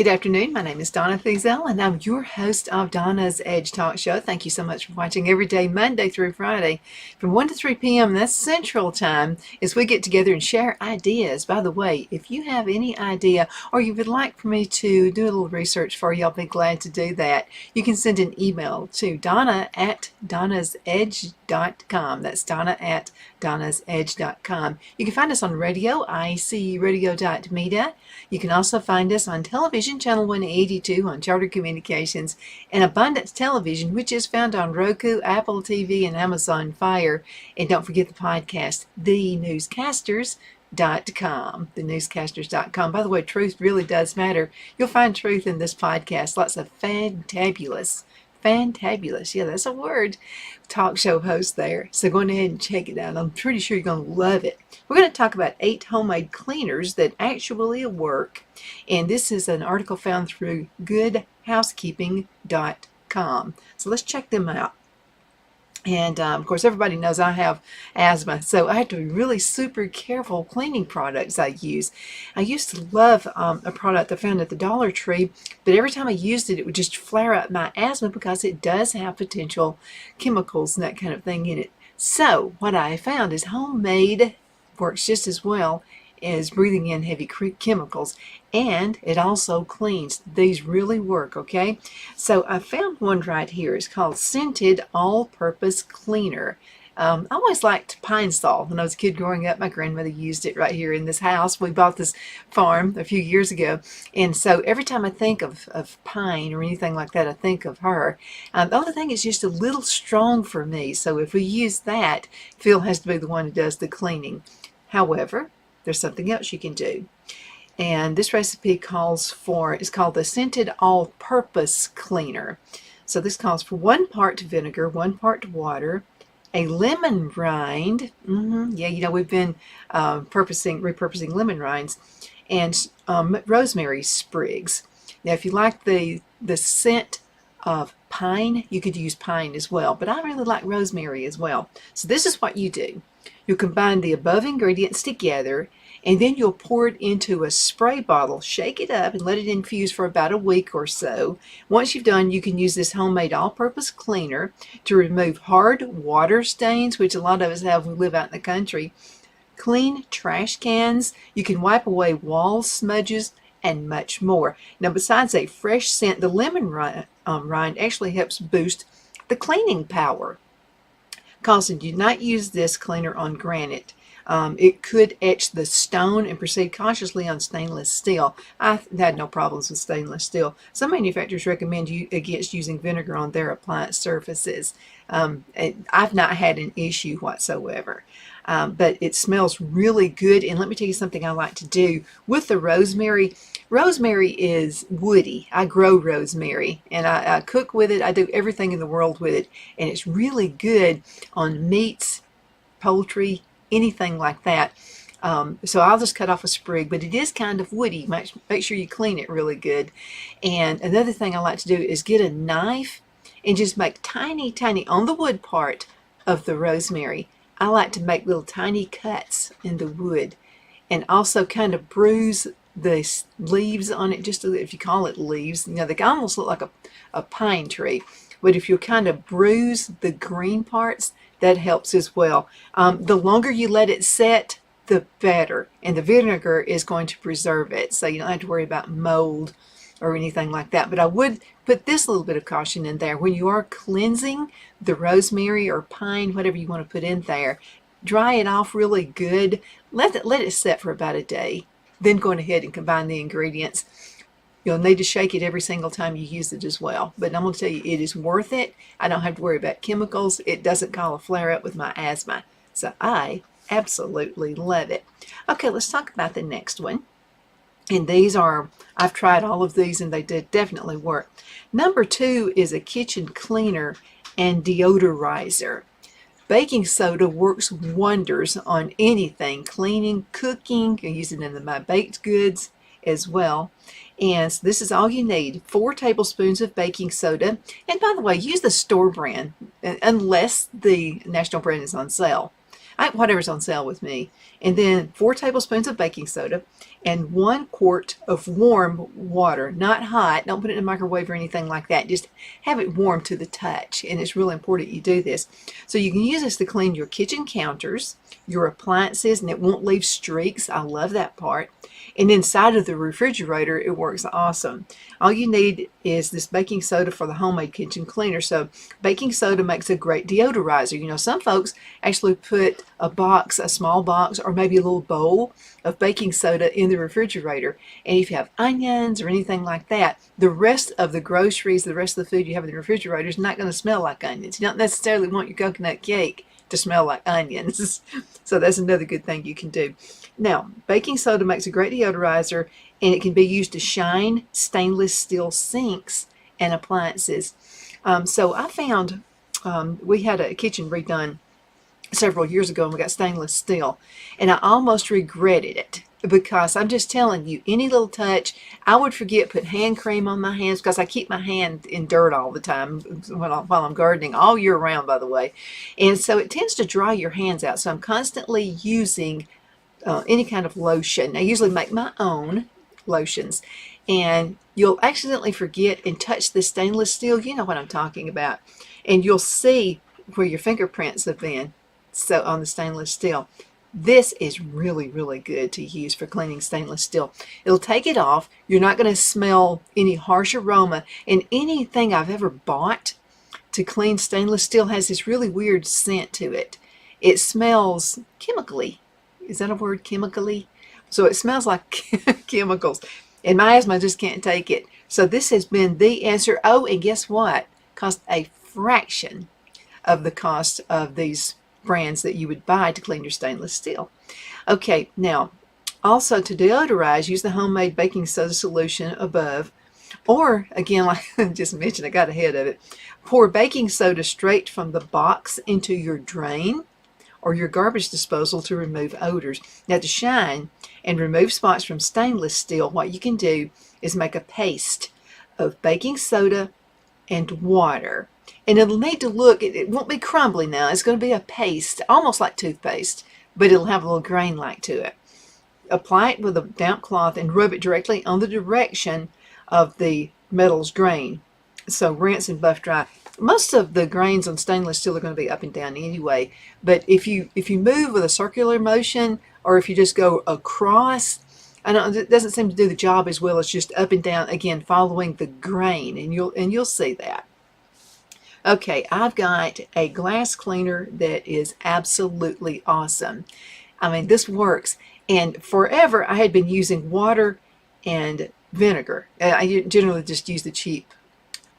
Good afternoon. My name is Donna Thiesel, and I'm your host of Donna's Edge Talk Show. Thank you so much for watching every day, Monday through Friday, from 1 to 3 p.m. That's Central Time, as we get together and share ideas. By the way, if you have any idea or you would like for me to do a little research for you, I'll be glad to do that. You can send an email to donna@donnasedge.com. That's donna@donnasedge.com. You can find us on radio, icradio.media. You can also find us on television, channel 182 on Charter Communications, and Abundance Television, which is found on Roku, Apple TV, and Amazon Fire. And don't forget the podcast, thenewscasters.com. Thenewscasters.com. By the way, truth really does matter. You'll find truth in this podcast. Lots of fantabulous, yeah, that's a word, talk show host there. So go ahead and check it out. I'm pretty sure you're going to love it. We're going to talk about 8 homemade cleaners that actually work. And this is an article found through goodhousekeeping.com. So let's check them out. And of course, everybody knows I have asthma, so I have to be really super careful cleaning products I use. I used to love a product I found at the Dollar Tree, but every time I used it, it would just flare up my asthma because it does have potential chemicals and that kind of thing in it. So what I found is homemade works just as well as breathing in heavy chemicals, and it also cleans. These really work, okay? So I found one right here. It's called Scented All-Purpose Cleaner. I always liked Pine Sol. When I was a kid growing up, my grandmother used it right here in this house. We bought this farm a few years ago, and so every time I think of pine or anything like that, I think of her. The only thing is just a little strong for me, so if we use that, Phil has to be the one who does the cleaning. However, there's something else you can do. And this recipe it's called the Scented All-Purpose Cleaner. So this calls for 1 part vinegar, 1 part water, a lemon rind. Yeah, you know, we've been repurposing lemon rinds, and rosemary sprigs. Now, if you like the scent of pine, you could use pine as well, but I really like rosemary as well. So this is what you do. You'll combine the above ingredients together, and then you'll pour it into a spray bottle, shake it up, and let it infuse for about a week or so. Once you've done, you can use this homemade all-purpose cleaner to remove hard water stains, which a lot of us have when we live out in the country, clean trash cans. You can wipe away wall smudges, and much more. Now, besides a fresh scent, the lemon rind actually helps boost the cleaning power. Caution, do not use this cleaner on granite. It could etch the stone, and proceed cautiously on stainless steel. I've had no problems with stainless steel. Some manufacturers recommend against using vinegar on their appliance surfaces. I've not had an issue whatsoever. But it smells really good. And let me tell you something I like to do with the rosemary. Rosemary is woody. I grow rosemary, and I cook with it. I do everything in the world with it, and it's really good on meats, poultry, anything like that. So I'll just cut off a sprig, but it is kind of woody. Make sure you clean it really good. And another thing I like to do is get a knife and just make tiny, on the wood part of the rosemary, I like to make little tiny cuts in the wood, and also kind of bruise the leaves on it, just if you call it leaves. You know, they almost look like a pine tree, but if you kind of bruise the green parts, that helps as well. The longer you let it set, the better, and the vinegar is going to preserve it, so you don't have to worry about mold or anything like that. But I would put this little bit of caution in there. When you are cleansing the rosemary or pine, whatever you want to put in there, dry it off really good. Let it set for about a day. Then go ahead and combine the ingredients. You'll need to shake it every single time you use it as well. But I'm going to tell you, it is worth it. I don't have to worry about chemicals. It doesn't cause a flare-up with my asthma. So I absolutely love it. Okay, let's talk about the next one. And these are, I've tried all of these, and they did definitely work. Number 2 is a kitchen cleaner and deodorizer. Baking soda works wonders on anything, cleaning, cooking. You can use it in my baked goods as well. And so this is all you need: 4 tablespoons of baking soda. And by the way, use the store brand unless the national brand is on sale. Whatever's on sale with me. And then 4 tablespoons of baking soda, and 1 quart of warm water, not hot. Don't put it in a microwave or anything like that. Just have it warm to the touch, and it's really important you do this. So you can use this to clean your kitchen counters, your appliances, and it won't leave streaks. I love that part. And inside of the refrigerator, it works awesome. All you need is this baking soda for the homemade kitchen cleaner. So baking soda makes a great deodorizer. You know, some folks actually put a box, a small box, or maybe a little bowl of baking soda in the refrigerator. And if you have onions or anything like that, the rest of the groceries, the rest of the food you have in the refrigerator is not going to smell like onions. You don't necessarily want your coconut cake to smell like onions. So that's another good thing you can do. Now, baking soda makes a great deodorizer, and it can be used to shine stainless steel sinks and appliances. So I found we had a kitchen redone several years ago, and we got stainless steel, and I almost regretted it, because I'm just telling you, any little touch, I would forget, put hand cream on my hands, because I keep my hand in dirt all the time while I'm gardening, all year round, by the way. And so it tends to dry your hands out. So I'm constantly using any kind of lotion. I usually make my own lotions, and you'll accidentally forget and touch the stainless steel. You know what I'm talking about. And you'll see where your fingerprints have been. So on the stainless steel. This is really, really good to use for cleaning stainless steel. It'll take it off. You're not going to smell any harsh aroma. And anything I've ever bought to clean stainless steel has this really weird scent to it. It smells chemically. Is that a word, chemically? So it smells like chemicals. And my asthma just can't take it. So this has been the answer. Oh, and guess what? Cost a fraction of the cost of these brands that you would buy to clean your stainless steel. Okay, now, also to deodorize, use the homemade baking soda solution above. Or, again, like I just mentioned, I got ahead of it. Pour baking soda straight from the box into your drain or your garbage disposal to remove odors. Now, to shine and remove spots from stainless steel, what you can do is make a paste of baking soda and water. And it'll need to look, it won't be crumbly now. It's going to be a paste, almost like toothpaste, but it'll have a little grain-like to it. Apply it with a damp cloth and rub it directly on the direction of the metal's grain. So rinse and buff dry. Most of the grains on stainless steel are going to be up and down anyway, but if you move with a circular motion, or if you just go across, I know it doesn't seem to do the job as well as just up and down, again following the grain, and you'll see that. Okay, I've got a glass cleaner that is absolutely awesome. I mean, this works. And forever I had been using water and vinegar. I generally just use the cheap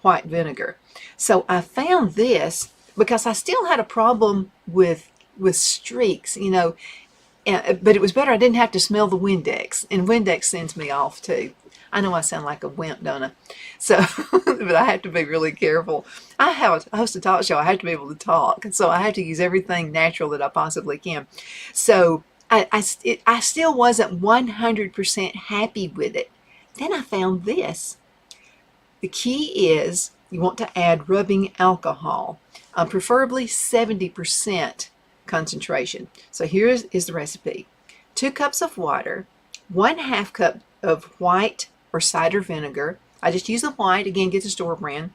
white vinegar. So I found this because I still had a problem with streaks, you know, but it was better. I didn't have to smell the Windex, and Windex sends me off too. I know I sound like a wimp, don't I? So, but I have to be really careful. I host a talk show. I have to be able to talk, and so I have to use everything natural that I possibly can. So I still wasn't 100% happy with it. Then I found this. The key is you want to add rubbing alcohol, preferably 70% concentration. So here is the recipe. 2 cups of water, 1/2 cup of white or cider vinegar. I just use the white. Again, get the store brand.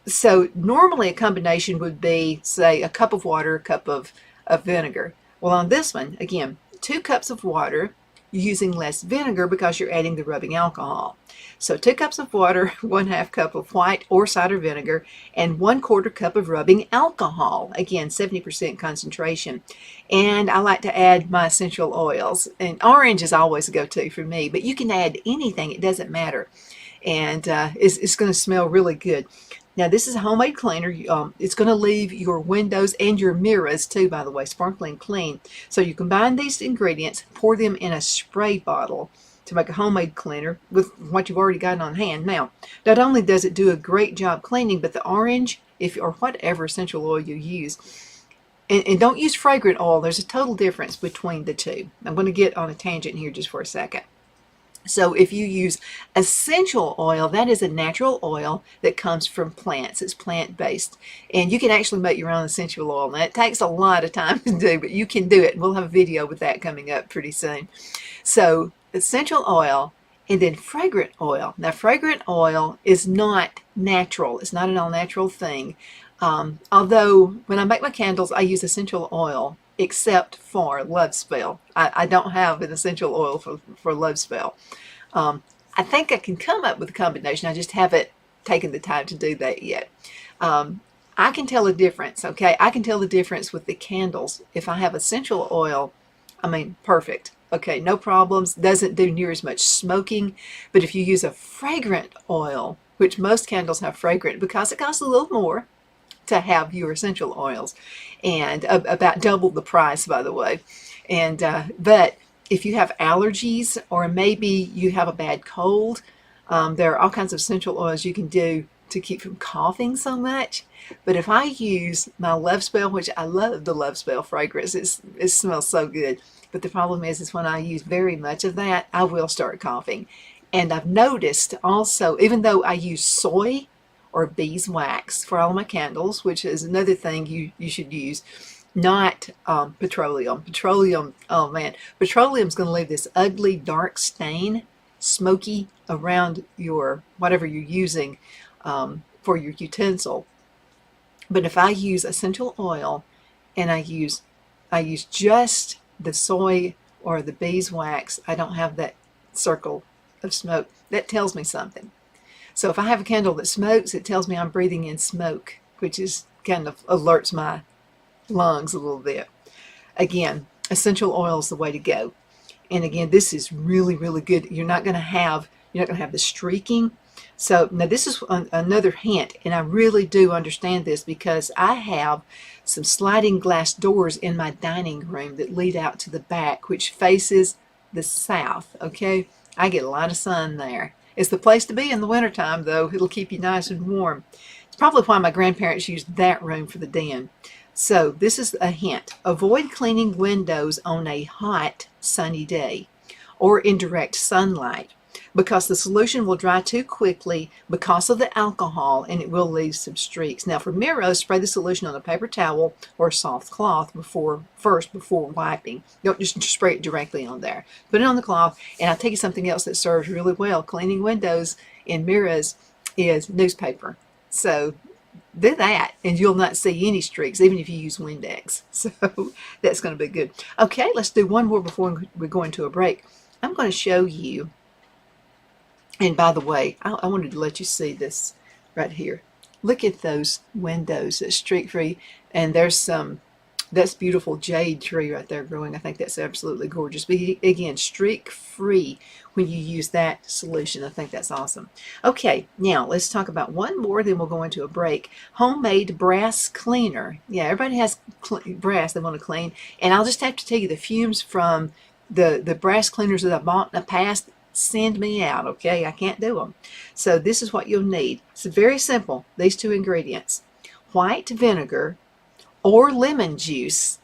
So normally a combination would be, say, a cup of water, a cup of vinegar. Well, on this one, again, 2 cups of water, you're using less vinegar because you're adding the rubbing alcohol. So 2 cups of water, 1/2 cup of white or cider vinegar, and 1/4 cup of rubbing alcohol. Again, 70% concentration. And I like to add my essential oils. And orange is always a go-to for me, but you can add anything. It doesn't matter. And it's going to smell really good. Now, this is a homemade cleaner. It's going to leave your windows and your mirrors, too, by the way, sparkling clean. So you combine these ingredients, pour them in a spray bottle to make a homemade cleaner with what you've already got on hand. Now, not only does it do a great job cleaning, but the orange, or whatever essential oil you use, and don't use fragrant oil. There's a total difference between the two. I'm going to get on a tangent here just for a second. So if you use essential oil, that is a natural oil that comes from plants. It's plant-based. And you can actually make your own essential oil. Now, it takes a lot of time to do, but you can do it. We'll have a video with that coming up pretty soon. So essential oil and then fragrant oil. Now, fragrant oil is not natural. It's not an all-natural thing. Although when I make my candles, I use essential oil except for Love Spell. I don't have an essential oil for Love Spell. I think I can come up with a combination. I just haven't taken the time to do that yet. I can tell a difference, okay? I can tell the difference with the candles. If I have essential oil, I mean, perfect. Okay, no problems. Doesn't do near as much smoking. But if you use a fragrant oil, which most candles have fragrant because it costs a little more to have your essential oils, and about double the price, by the way. And but if you have allergies, or maybe you have a bad cold, there are all kinds of essential oils you can do to keep from coughing so much. But if I use my Love Spell, which I love the Love Spell fragrance, it smells so good. But the problem is when I use very much of that, I will start coughing. And I've noticed also, even though I use soy or beeswax for all of my candles, which is another thing you should use, not petroleum. Petroleum, oh man, petroleum's going to leave this ugly dark stain, smoky around your whatever you're using for your utensil. But if I use essential oil and I use just the soy or the beeswax, I don't have that circle of smoke. That tells me something. So if I have a candle that smokes, it tells me I'm breathing in smoke, which is kind of alerts my lungs a little bit. Again, essential oil is the way to go. And again, this is really, really good. You're not going to have the streaking. So now this is another hint, and I really do understand this because I have some sliding glass doors in my dining room that lead out to the back, which faces the south. Okay, I get a lot of sun there. It's the place to be in the wintertime, though. It'll keep you nice and warm. It's probably why my grandparents used that room for the den. So this is a hint. Avoid cleaning windows on a hot, sunny day or in direct sunlight, because the solution will dry too quickly because of the alcohol, and it will leave some streaks. Now for mirrors, spray the solution on a paper towel or a soft cloth before wiping. Don't just spray it directly on there. Put it on the cloth, and I'll tell you something else that serves really well cleaning windows in mirrors is newspaper. So do that, and you'll not see any streaks, even if you use Windex. So that's going to be good. Okay, let's do one more before we go into a break. I'm going to show you. And by the way, I wanted to let you see this right here. Look at those windows, that's streak-free, and there's that's beautiful jade tree right there growing. I think that's absolutely gorgeous. But again, streak-free when you use that solution. I think that's awesome. Okay, now let's talk about one more, then we'll go into a break. Homemade brass cleaner. Yeah, everybody has brass they want to clean, and I'll just have to tell you the fumes from the brass cleaners that I bought in the past. Send me out, okay? I can't do them. So this is what you'll need. It's very simple, these two ingredients: white vinegar or lemon juice,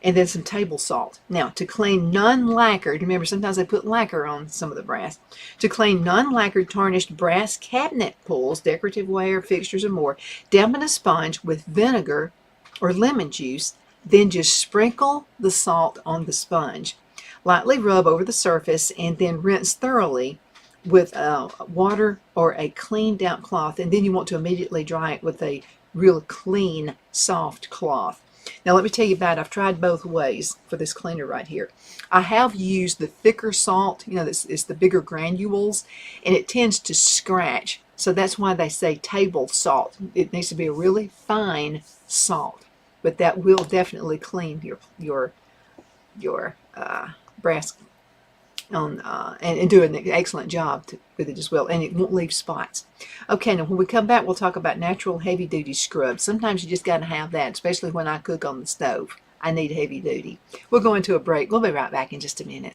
and then some table salt. Now, to clean non-lacquered, remember sometimes they put lacquer on some of the brass. To clean non-lacquered tarnished brass cabinet pulls, decorative ware, fixtures, and more, dampen a sponge with vinegar or lemon juice, then just sprinkle the salt on the sponge. Lightly rub over the surface and then rinse thoroughly with water or a clean damp cloth, and then you want to immediately dry it with a real clean soft cloth. Now let me tell you about it. I've tried both ways for this cleaner right here. I have used the thicker salt, you know, it's the bigger granules, and it tends to scratch. So that's why they say table salt. It needs to be a really fine salt, but that will definitely clean your brass on and do an excellent job with it as well, and it won't leave spots. Okay, now when we come back, we'll talk about natural heavy-duty scrubs. Sometimes you just got to have that, especially when I cook on the stove. I need heavy duty. We'll go into a break. We'll be right back in just a minute.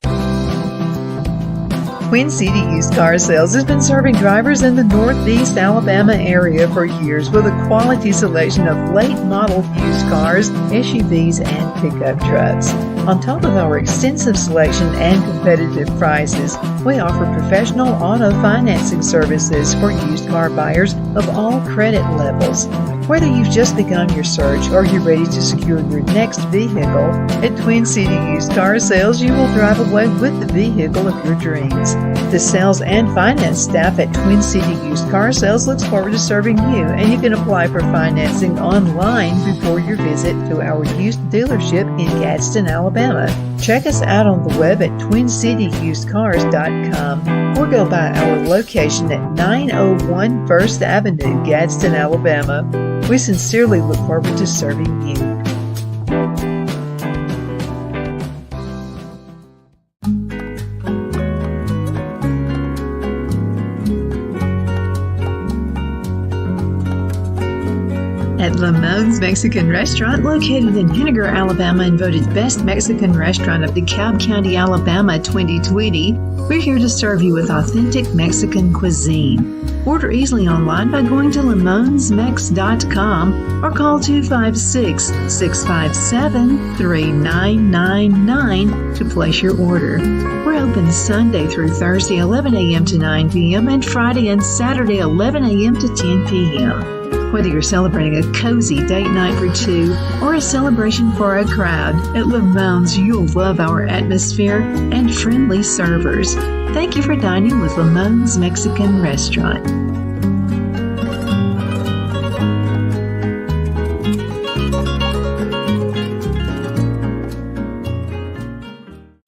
Queen City Used Car Sales has been serving drivers in the Northeast Alabama area for years with a quality selection of late model used cars, SUVs, and pickup trucks. On top of our extensive selection and competitive prices, we offer professional auto financing services for used car buyers of all credit levels. Whether you've just begun your search or you're ready to secure your next vehicle, at Twin City Used Car Sales, you will drive away with the vehicle of your dreams. The sales and finance staff at Twin City Used Car Sales looks forward to serving you, and you can apply for financing online before your visit to our used dealership in Gadsden, Alabama. Check us out on the web at twincityusedcars.com or go by our location at 901 First Avenue, Gadsden, Alabama. We sincerely look forward to serving you. At Lamone's Mexican Restaurant, located in Henniger, Alabama, and voted Best Mexican Restaurant of DeKalb County, Alabama 2020, we're here to serve you with authentic Mexican cuisine. Order easily online by going to lamonsmex.com or call 256-657-3999 to place your order. We're open Sunday through Thursday 11 a.m. to 9 p.m. and Friday and Saturday 11 a.m. to 10 p.m. Whether you're celebrating a cozy date night for two or a celebration for a crowd, at Lamone's you'll love our atmosphere and friendly servers. Thank you for dining with Lamone's Mexican Restaurant.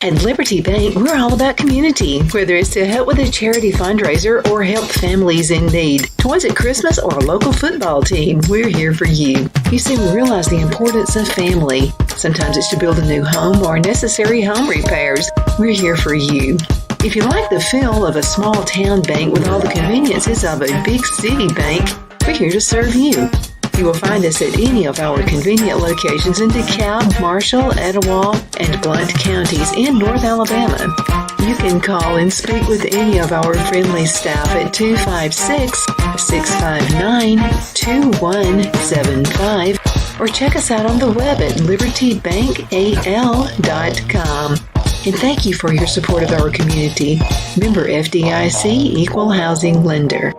At Liberty Bank, we're all about community. Whether it's to help with a charity fundraiser or help families in need, toys at Christmas, or a local football team, we're here for you. You see, we realize the importance of family. Sometimes it's to build a new home or necessary home repairs. We're here for you. If you like the feel of a small town bank with all the conveniences of a big city bank, we're here to serve you. You will find us at any of our convenient locations in DeKalb, Marshall, Etowah, and Blount counties in North Alabama. You can call and speak with any of our friendly staff at 256-659-2175 or check us out on the web at libertybankal.com. And thank you for your support of our community. Member FDIC, Equal Housing Lender.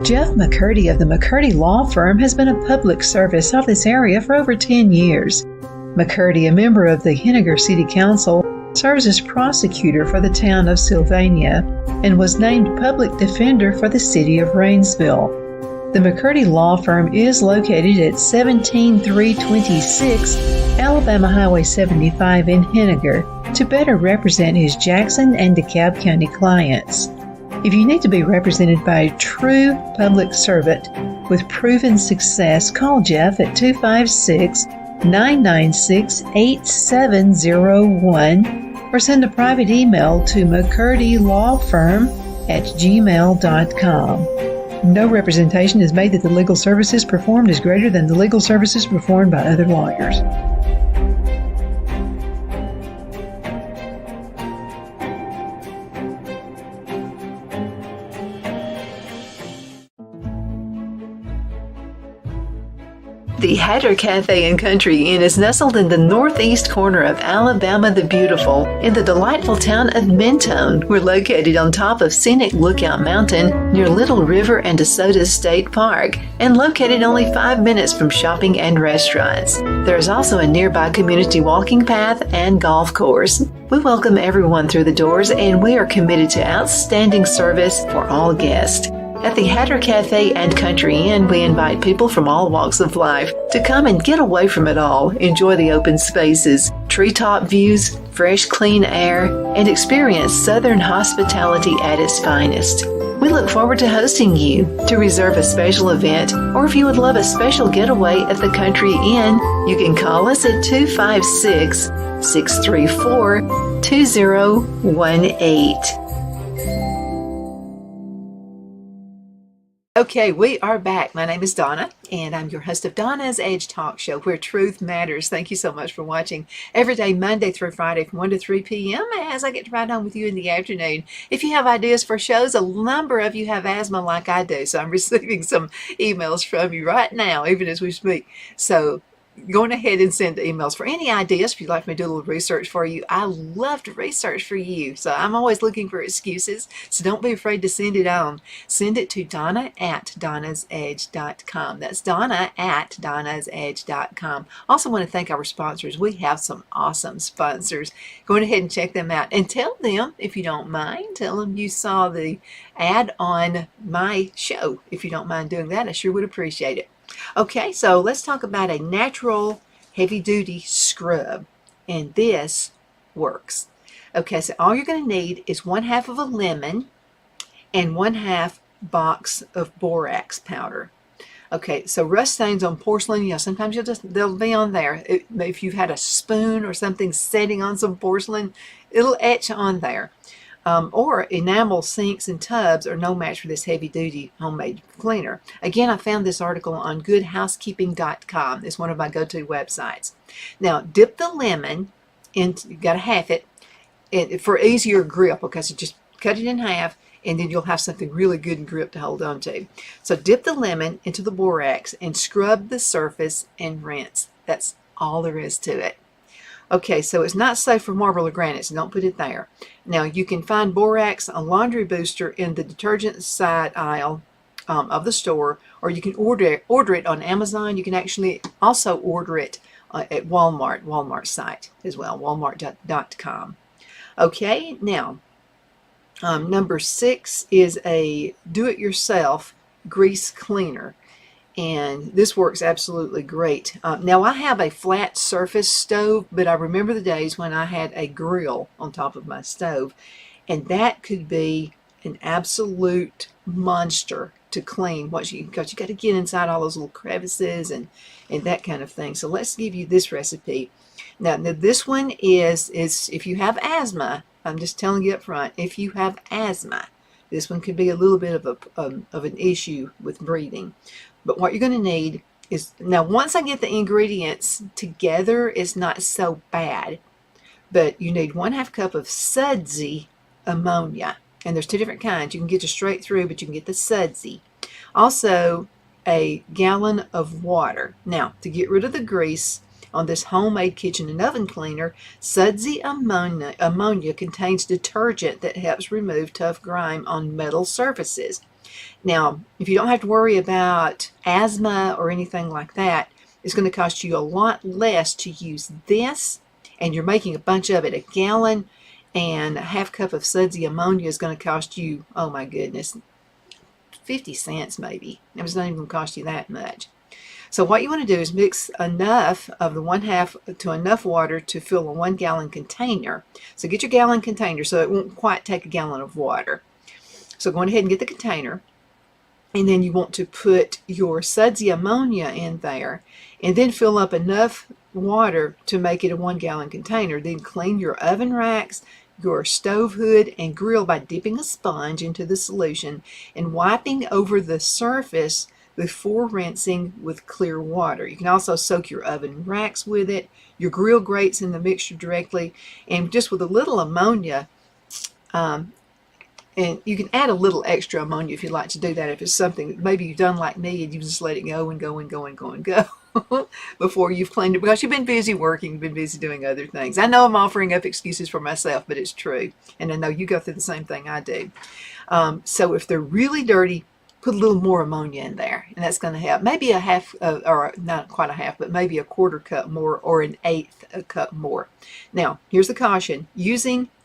Jeff McCurdy of the McCurdy Law Firm has been a public service of this area for over 10 years. McCurdy, a member of the Henniger City Council, serves as prosecutor for the town of Sylvania and was named public defender for the city of Rainsville. The McCurdy Law Firm is located at 17326 Alabama Highway 75 in Henniger to better represent his Jackson and DeKalb County clients. If you need to be represented by a true public servant with proven success, call Jeff at 256-996-8701 or send a private email to mccurdylawfirm@gmail.com. No representation is made that the legal services performed is greater than the legal services performed by other lawyers. The Hatter Cafe and Country Inn is nestled in the northeast corner of Alabama the Beautiful in the delightful town of Mentone. We're located on top of scenic Lookout Mountain near Little River and DeSoto State Park and located only 5 minutes from shopping and restaurants. There is also a nearby community walking path and golf course. We welcome everyone through the doors and we are committed to outstanding service for all guests. At the Hatter Cafe and Country Inn, we invite people from all walks of life to come and get away from it all, enjoy the open spaces, treetop views, fresh, clean air, and experience Southern hospitality at its finest. We look forward to hosting you. To reserve a special event, or if you would love a special getaway at the Country Inn, you can call us at 256-634-2018. Okay, we are back. My name is Donna, and I'm your host of Donna's Edge Talk Show, where truth matters. Thank you so much for watching every day, Monday through Friday from 1 to 3 p.m. as I get to ride home with you in the afternoon. If you have ideas for shows, a number of you have asthma like I do, so I'm receiving some emails from you right now, even as we speak. So going ahead and send emails for any ideas. If you'd like me to do a little research for you, I love to research for you. So I'm always looking for excuses. So don't be afraid to send it on. Send it to Donna@donnasedge.com. That's Donna@donnasedge.com. Also want to thank our sponsors. We have some awesome sponsors. Go ahead and check them out. And tell them, if you don't mind, tell them you saw the ad on my show. If you don't mind doing that, I sure would appreciate it. Okay, so let's talk about a natural heavy-duty scrub, and this works. Okay, so all you're going to need is 1/2 of a lemon and 1/2 box of borax powder. Okay, so rust stains on porcelain, sometimes they'll be on there. If you've had a spoon or something setting on some porcelain, it'll etch on there. Or enamel sinks and tubs are no match for this heavy-duty homemade cleaner. Again, I found this article on goodhousekeeping.com. It's one of my go-to websites. Now, dip the lemon into, you got to half it, for easier grip, okay, so just cut it in half, and then you'll have something really good and grip to hold on to. So dip the lemon into the borax and scrub the surface and rinse. That's all there is to it. Okay, so it's not safe for marble or granite, so don't put it there. Now, you can find borax, a laundry booster, in the detergent side aisle of the store, or you can order it on Amazon. You can actually also order it at Walmart site as well, walmart.com. Okay, now, number 6 is a do-it-yourself grease cleaner. And this works absolutely great. Now, I have a flat surface stove, but I remember the days when I had a grill on top of my stove, and that could be an absolute monster to clean because you got to get inside all those little crevices and that kind of thing. So let's give you this recipe. Now this one is if you have asthma, I'm just telling you up front, if you have asthma, this one could be a little bit of an issue with breathing. But what you're going to need is, now once I get the ingredients together, it's not so bad. But you need 1/2 cup of sudsy ammonia. And there's 2 different kinds. You can get your straight through, but you can get the sudsy. Also, a gallon of water. Now, to get rid of the grease on this homemade kitchen and oven cleaner, sudsy ammonia contains detergent that helps remove tough grime on metal surfaces. Now, if you don't have to worry about asthma or anything like that, it's going to cost you a lot less to use this, and you're making a bunch of it. A gallon and a 1/2 cup of sudsy ammonia is going to cost you, oh my goodness, 50 cents maybe. It's not even going to cost you that much. So what you want to do is mix enough of the 1/2 to enough water to fill a 1 gallon container. So get your gallon container so it won't quite take a gallon of water. So go ahead and get the container, and then you want to put your sudsy ammonia in there, and then fill up enough water to make it a 1 gallon container. Then clean your oven racks, your stove hood, and grill by dipping a sponge into the solution and wiping over the surface before rinsing with clear water. You can also soak your oven racks with it, your grill grates in the mixture directly, and just with a little ammonia, and you can add a little extra ammonia if you'd like to do that, if it's something maybe you've done like me and you just let it go and go and go and go and go before you've cleaned it, because you've been busy working, you've been busy doing other things. I know I'm offering up excuses for myself, but it's true. And I know you go through the same thing I do. So if they're really dirty, put a little more ammonia in there, and that's going to help. Maybe a half, or not quite a half, but maybe a 1/4 cup more or an 1/8 cup more. Now, here's the caution.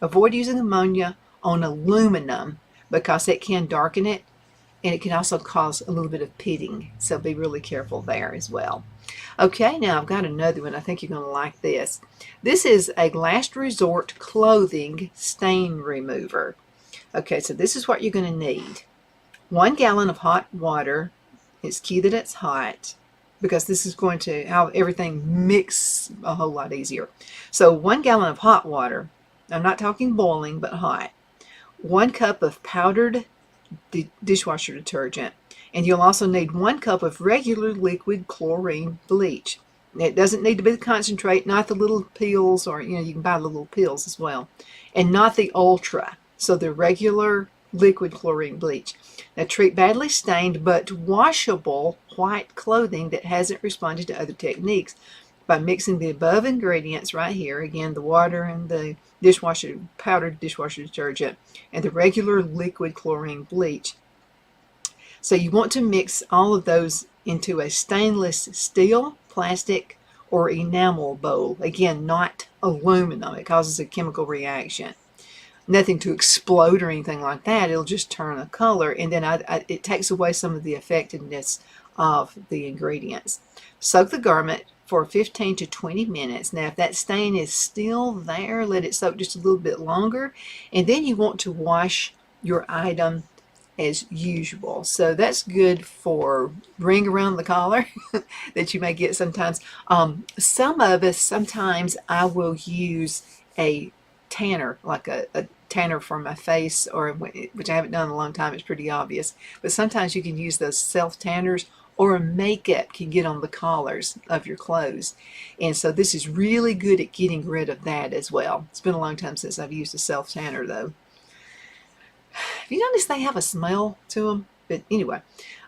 Avoid using ammonia on aluminum because it can darken it, and it can also cause a little bit of pitting. So be really careful there as well. Okay, now I've got another one. I think you're going to like this. This is a last resort clothing stain remover. Okay, so this is what you're going to need. 1 gallon of hot water. It's key that it's hot, because this is going to have everything mix a whole lot easier. So 1 gallon of hot water. I'm not talking boiling, but hot. 1 cup of powdered dishwasher detergent. And you'll also need 1 cup of regular liquid chlorine bleach. It doesn't need to be the concentrate, not the little pills, or you can buy the little pills as well, and not the ultra. So the regular liquid chlorine bleach. Now treat badly stained but washable white clothing that hasn't responded to other techniques by mixing the above ingredients right here, again the water and the powdered dishwasher detergent and the regular liquid chlorine bleach. So you want to mix all of those into a stainless steel, plastic, or enamel bowl. Again, not aluminum. It causes a chemical reaction. Nothing to explode or anything like that. It'll just turn a color, and then it takes away some of the effectiveness of the ingredients. Soak the garment for 15 to 20 minutes. Now, if that stain is still there, let it soak just a little bit longer, and then you want to wash your item as usual. So that's good for ring around the collar that you may get sometimes. Sometimes I will use a tanner, like a tanner for my face, which I haven't done in a long time. It's pretty obvious. But sometimes you can use those self tanners, or makeup can get on the collars of your clothes. And so this is really good at getting rid of that as well. It's been a long time since I've used a self tanner though. Have you noticed they have a smell to them? But anyway,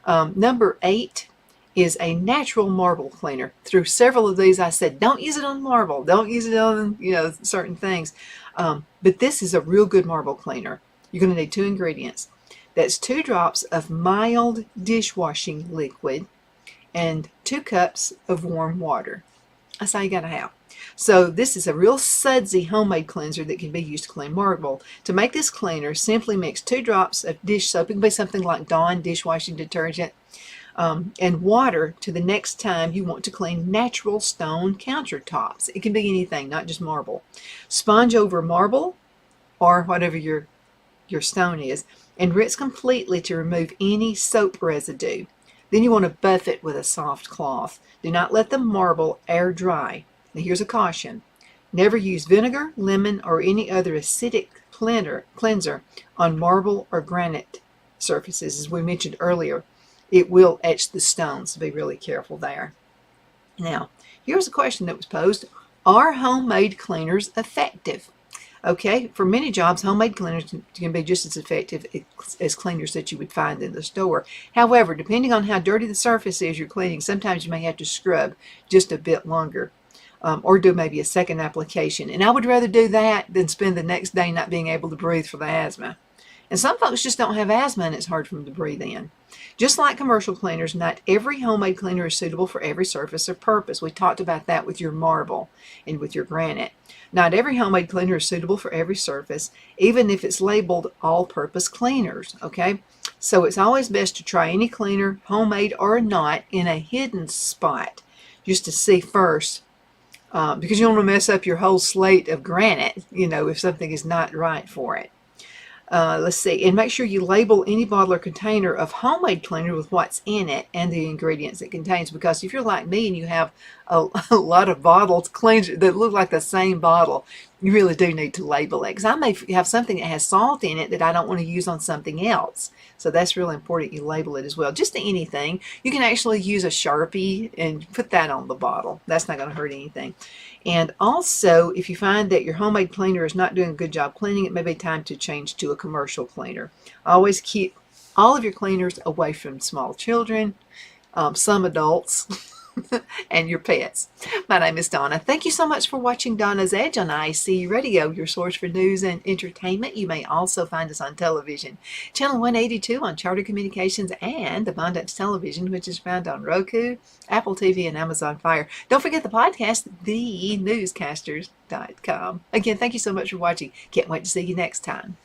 number 8 is a natural marble cleaner. Through several of these I said, don't use it on marble. Don't use it on, certain things. But this is a real good marble cleaner. You're going to need 2 ingredients. That's 2 drops of mild dishwashing liquid and 2 cups of warm water. That's all you got to have. So this is a real sudsy homemade cleanser that can be used to clean marble. To make this cleaner, simply mix 2 drops of dish soap. It can be something like Dawn dishwashing detergent, and water to the next time you want to clean natural stone countertops. It can be anything, not just marble. Sponge over marble or whatever your stone is, and rinse completely to remove any soap residue. Then you want to buff it with a soft cloth. Do not let the marble air dry. Now here's a caution. Never use vinegar, lemon, or any other acidic cleanser on marble or granite surfaces. As we mentioned earlier, it will etch the stones, so be really careful there. Now, here's a question that was posed. Are homemade cleaners effective? Okay, for many jobs, homemade cleaners can be just as effective as cleaners that you would find in the store. However, depending on how dirty the surface is you're cleaning, sometimes you may have to scrub just a bit longer, or do maybe a second application. And I would rather do that than spend the next day not being able to breathe for the asthma. And some folks just don't have asthma, and it's hard for them to breathe in. Just like commercial cleaners, not every homemade cleaner is suitable for every surface or purpose. We talked about that with your marble and with your granite. Not every homemade cleaner is suitable for every surface, even if it's labeled all-purpose cleaners, okay? So it's always best to try any cleaner, homemade or not, in a hidden spot, just to see first, because you don't want to mess up your whole slate of granite, if something is not right for it. Let's see, and make sure you label any bottle or container of homemade cleaner with what's in it and the ingredients it contains, because if you're like me and you have a lot of bottles cleanser that look like the same bottle, you really do need to label it, because I may have something that has salt in it that I don't want to use on something else. So that's really important you label it as well. Just anything. You can actually use a Sharpie and put that on the bottle. That's not going to hurt anything. And also, if you find that your homemade cleaner is not doing a good job cleaning, it may be time to change to a commercial cleaner. Always keep all of your cleaners away from small children, some adults, and your pets. My name is Donna. Thank you so much for watching Donna's Edge on IC Radio, your source for news and entertainment. You may also find us on television. Channel 182 on Charter Communications and Abundance Television, which is found on Roku, Apple TV, and Amazon Fire. Don't forget the podcast, thenewscasters.com. Again, thank you so much for watching. Can't wait to see you next time.